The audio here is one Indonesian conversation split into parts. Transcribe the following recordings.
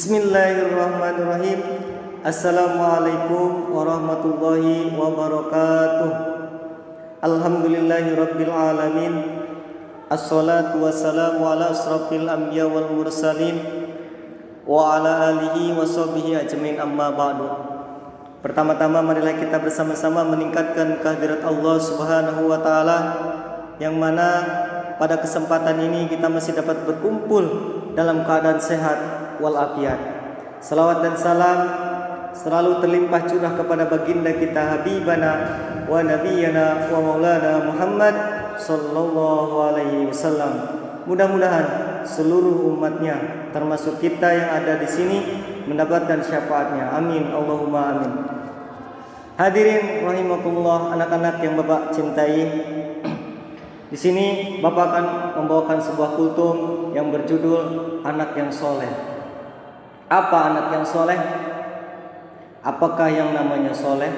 Bismillahirrahmanirrahim. Assalamualaikum warahmatullahi wabarakatuh. Alhamdulillahirabbil alamin. Assalatu wassalamu ala asrafil anbiya wal mursalin wa ala alihi wa sahbihi ajmain, amma ba'du. Pertama-tama marilah kita bersama-sama meningkatkan kehadirat Allah Subhanahu wa taala, yang mana pada kesempatan ini kita masih dapat berkumpul dalam keadaan sehat walafiat. Salawat dan salam selalu terlimpah curah kepada baginda kita Habibana wa Nabiyana wa Maulana Muhammad sallallahu alaihi wasallam. Mudah-mudahan seluruh umatnya termasuk kita yang ada di sini mendapatkan syafaatnya. Amin Allahumma amin. Hadirin rahimakumullah, anak-anak yang Bapak cintai. Di sini Bapak akan membawakan sebuah kultum yang berjudul Anak yang Soleh. Apa anak yang soleh? Apakah yang namanya soleh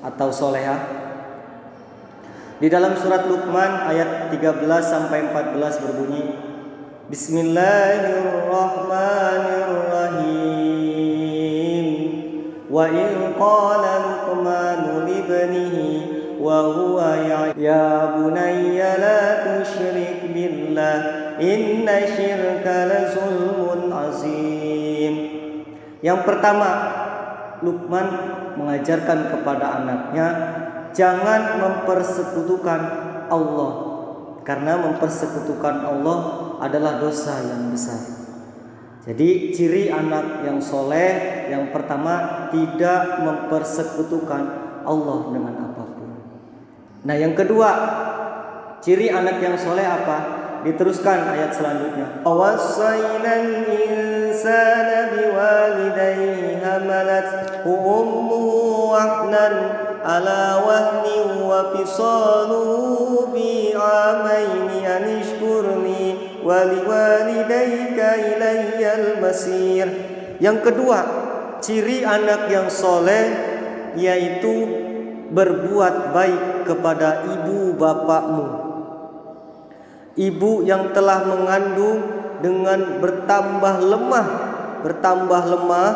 atau soleha? Di dalam surat Luqman ayat 13 sampai 14 berbunyi, Bismillahirrahmanirrahim. Wa in qala Luqmanu libnihi wa huwa ya bunayya la tusyrik billah inna syirka la zulmun azim. Yang pertama, Luqman mengajarkan kepada anaknya jangan mempersekutukan Allah, karena mempersekutukan Allah adalah dosa yang besar. Jadi ciri anak yang soleh yang pertama, tidak mempersekutukan Allah dengan apapun. Nah yang kedua, ciri anak yang soleh apa? Diteruskan ayat selanjutnya. Wassaynal insana biwalidayhi hamalathu ummuhu wahnan ala wahnin wa fisaluhu fi amaini an ishkurni wa liwalidayka ilayyal masir. Yang kedua, ciri anak yang soleh yaitu berbuat baik kepada ibu bapakmu. Ibu yang telah mengandung dengan bertambah lemah,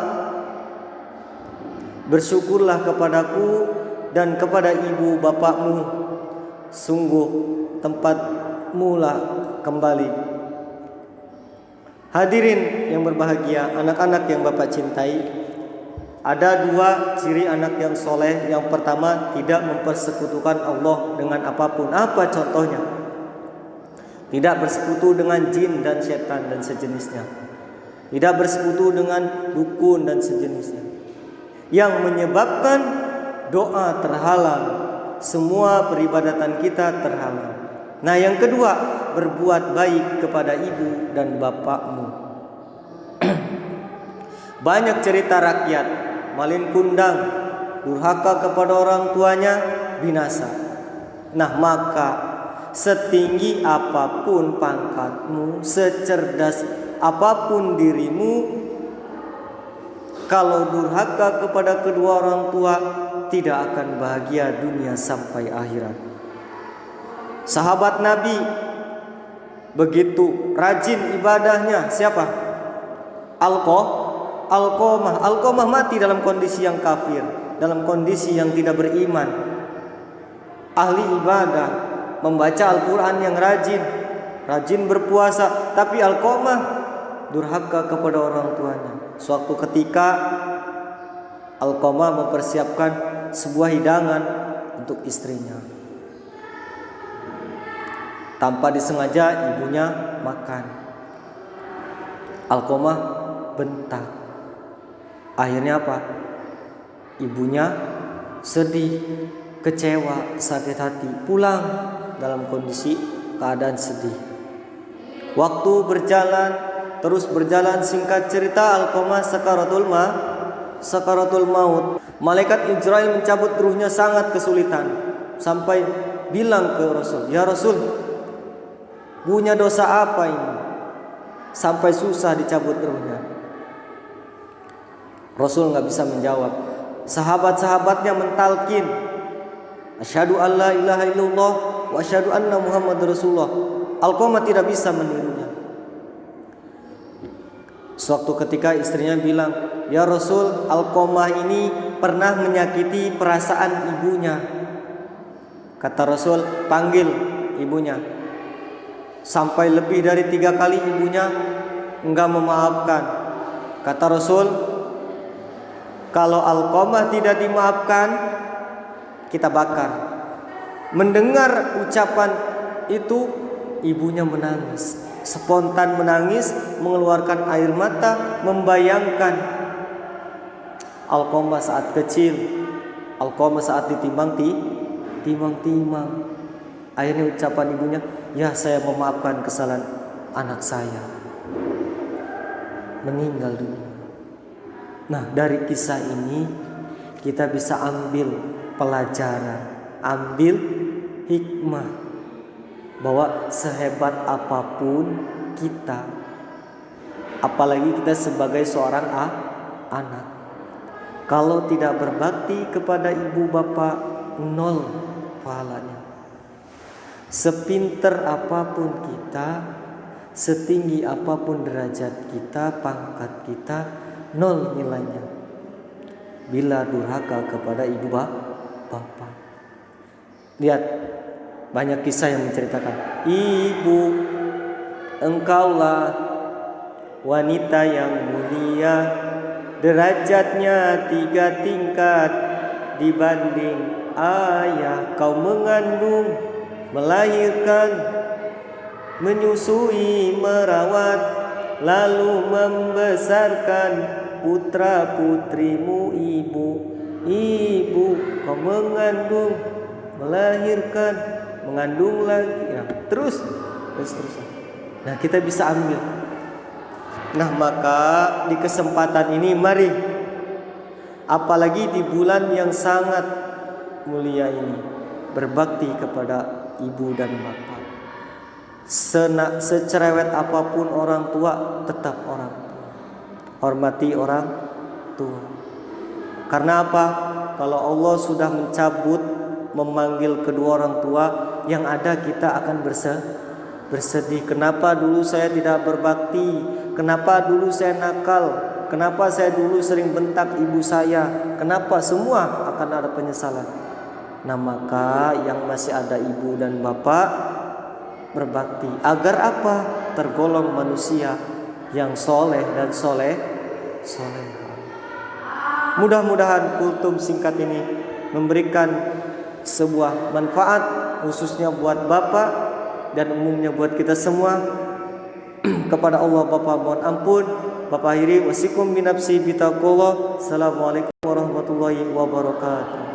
bersyukurlah kepadaku dan kepada ibu bapakmu, sungguh tempatmu lah kembali. Hadirin yang berbahagia, anak-anak yang Bapak cintai, ada dua ciri anak yang soleh. Yang pertama, tidak mempersekutukan Allah dengan apapun. Apa contohnya? Tidak bersekutu dengan jin dan setan dan sejenisnya. Tidak bersekutu dengan dukun dan sejenisnya, yang menyebabkan doa terhalang, semua peribadatan kita terhalang. Nah yang kedua, berbuat baik kepada ibu dan bapakmu. Banyak cerita rakyat, malin kundang, durhaka kepada orang tuanya, binasa. Nah maka setinggi apapun pangkatmu, secerdas apapun dirimu, kalau durhaka kepada kedua orang tua, tidak akan bahagia dunia sampai akhirat. Sahabat Nabi begitu rajin ibadahnya. Siapa? Alqamah mati dalam kondisi yang kafir, dalam kondisi yang tidak beriman. Ahli ibadah, membaca Al-Quran yang rajin berpuasa, tapi Alqamah durhaka kepada orang tuanya. Suatu ketika Alqamah mempersiapkan sebuah hidangan untuk istrinya. Tanpa disengaja ibunya makan. Alqamah bentak. Akhirnya apa? Ibunya sedih, kecewa, sakit hati, pulang dalam kondisi keadaan sedih. Waktu terus berjalan, singkat cerita Alqamah sakaratul maut. Malaikat Israel mencabut ruhnya sangat kesulitan, sampai bilang ke Rasul, "Ya Rasul, punya dosa apa ini sampai susah dicabut ruhnya?" Rasul nggak bisa menjawab. Sahabat-sahabatnya mentalkin, "Asyhadu an la ilaha illallah wa asyhadu anna Muhammadar Rasulullah." Alqamah tidak bisa menirunya. Suatu ketika istrinya bilang, "Ya Rasul, Alqamah ini pernah menyakiti perasaan ibunya." Kata Rasul, "Panggil ibunya." Sampai lebih dari 3 kali ibunya enggak memaafkan. Kata Rasul, "Kalau Alqamah tidak dimaafkan, kita bakar." Mendengar ucapan itu, ibunya menangis, spontan menangis, mengeluarkan air mata, membayangkan Alqamah saat kecil, Alqamah saat timang-timang. Akhirnya ucapan ibunya, "Ya, saya memaafkan kesalahan anak saya." Meninggal dunia. Nah, dari kisah ini kita bisa ambil pelajaran, ambil hikmah, bahwa sehebat apapun kita, apalagi kita sebagai seorang anak, kalau tidak berbakti kepada ibu bapak, nol pahalanya. Sepinter apapun kita, setinggi apapun derajat kita, pangkat kita, nol nilainya bila durhaka kepada ibu bapak. Lihat, banyak kisah yang menceritakan, "Ibu, engkaulah wanita yang mulia, derajatnya 3 tingkat dibanding ayah. Kau mengandung, melahirkan, menyusui, merawat, lalu membesarkan putra putrimu. Ibu, kau mengandung, melahirkan, mengandung lagi." Nah, terus. Nah, kita bisa ambil. Nah, maka di kesempatan ini mari, apalagi di bulan yang sangat mulia ini, berbakti kepada ibu dan bapak. Secerewet apapun orang tua, tetap orang tua. Hormati orang tua. Karena apa? Kalau Allah sudah mencabut, memanggil kedua orang tua, yang ada kita akan bersedih. Kenapa dulu saya tidak berbakti? Kenapa dulu saya nakal? Kenapa saya dulu sering bentak ibu saya? Kenapa? Semua akan ada penyesalan. Nah, maka yang masih ada ibu dan bapak, berbakti. Agar apa? Tergolong manusia yang soleh dan soleh. Mudah-mudahan kultum singkat ini memberikan sebuah manfaat, khususnya buat bapak dan umumnya buat kita semua. Kepada Allah Bapak mohon ampun. Bapak akhiri wasikum binafsi bitaqullah. Assalamualaikum warahmatullahi wabarakatuh.